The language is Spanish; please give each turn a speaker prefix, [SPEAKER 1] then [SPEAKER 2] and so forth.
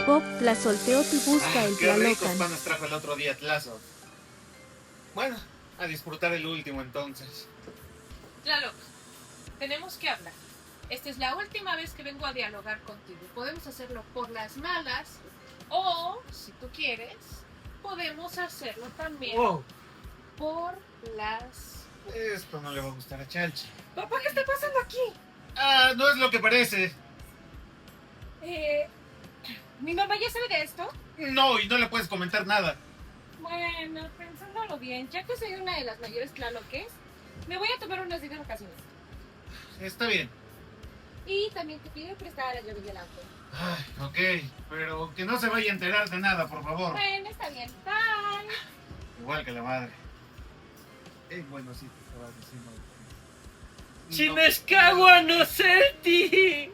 [SPEAKER 1] Bob Tlazolteotl busca el
[SPEAKER 2] Qué ricos
[SPEAKER 1] Tlalocan.
[SPEAKER 2] panes trajo el otro día Tlazo. Bueno, a disfrutar el último entonces.
[SPEAKER 3] Tlaloc, tenemos que hablar. Esta es la última vez que vengo a dialogar contigo. Podemos hacerlo por las malas o, si tú quieres, podemos hacerlo también
[SPEAKER 2] Wow,
[SPEAKER 3] por las...
[SPEAKER 2] esto no le va a gustar a Chalchi.
[SPEAKER 3] Papá, ¿qué está pasando aquí?
[SPEAKER 2] No es lo que parece.
[SPEAKER 3] ¿Mi mamá ya sabe de esto?
[SPEAKER 2] No, y no le puedes comentar nada.
[SPEAKER 3] Bueno, pensándolo bien, ya que soy una de las mayores tlaloques, me voy a tomar unas días de vacaciones.
[SPEAKER 2] Está bien.
[SPEAKER 3] Y también te pido prestar la llave del auto.
[SPEAKER 2] Ay, ok, pero que no se vaya a enterar de nada, por favor.
[SPEAKER 3] Bueno, está bien. Bye.
[SPEAKER 2] Igual que la madre. Bueno, sí, te estaba diciendo.
[SPEAKER 4] ¡Chinescagua no senti!